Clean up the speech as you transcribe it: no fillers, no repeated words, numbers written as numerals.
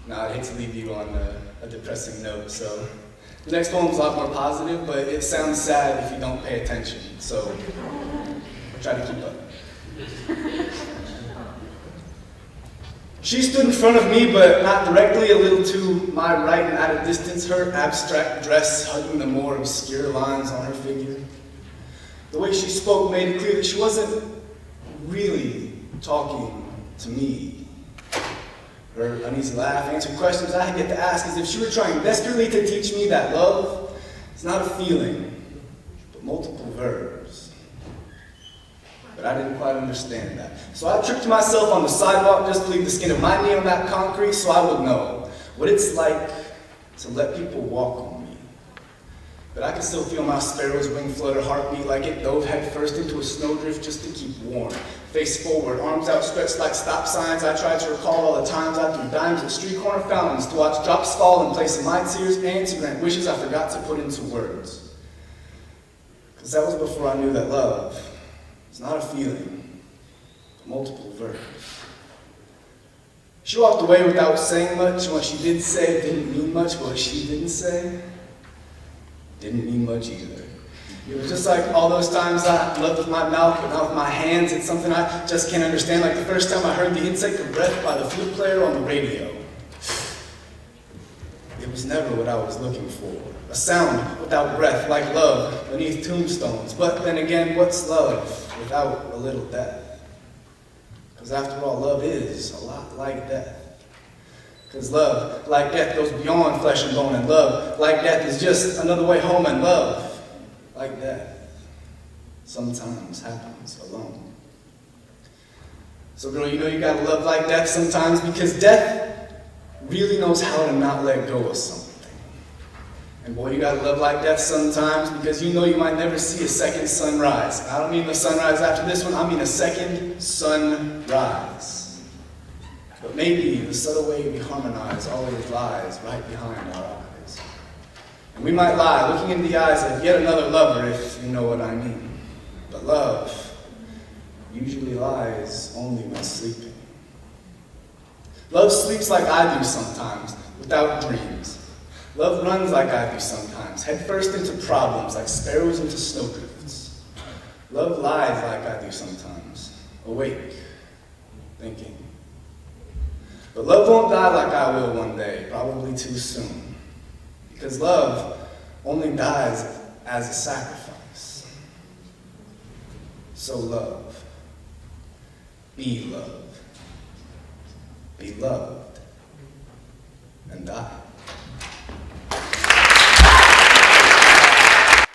Now, I'd hate to leave you on a depressing note, so the next poem's a lot more positive, but it sounds sad if you don't pay attention, so I'll try to keep up. She stood in front of me, but not directly, a little to my right and at a distance, her abstract dress hugging the more obscure lines on her figure. The way she spoke made it clear that she wasn't really talking to me. Her uneasy laugh answered questions I had yet to ask, as if she were trying desperately to teach me that love is not a feeling, but multiple verbs. But I didn't quite understand that. So I tripped myself on the sidewalk just to leave the skin of my knee on that concrete so I would know what it's like to let people walk on me. But I could still feel my sparrow's wing flutter, heartbeat like it dove headfirst into a snowdrift just to keep warm. Face forward, arms outstretched like stop signs, I tried to recall all the times I threw dimes at street corner fountains to watch drops fall in place of my tears and to grant wishes I forgot to put into words. Because that was before I knew that love is not a feeling, but multiple verbs. She walked away without saying much, and what she did say didn't mean much, but what she didn't say didn't mean much either. It was just like all those times I loved with my mouth, but not with my hands. It's something I just can't understand, like the first time I heard the insect of breath by the flute player on the radio. It was never what I was looking for. A sound without breath, like love beneath tombstones. But then again, what's love without a little death? Because after all, love is a lot like death. Because love, like death, goes beyond flesh and bone, and love, like death, is just another way home, and love, like death, sometimes happens alone. So girl, you know you gotta love like death sometimes, because death really knows how to not let go of something. And boy, you gotta love like death sometimes, because you know you might never see a second sunrise. I don't mean the sunrise after this one, I mean a second sunrise. But maybe the subtle way we harmonize always lies right behind our eyes. And we might lie, looking into the eyes of yet another lover, if you know what I mean. But love usually lies only when sleeping. Love sleeps like I do sometimes, without dreams. Love runs like I do sometimes, headfirst into problems, like sparrows into snowdrifts. Love lies like I do sometimes, awake, thinking. But love won't die like I will one day, probably too soon. Because love only dies as a sacrifice. So love. Be loved. Be loved.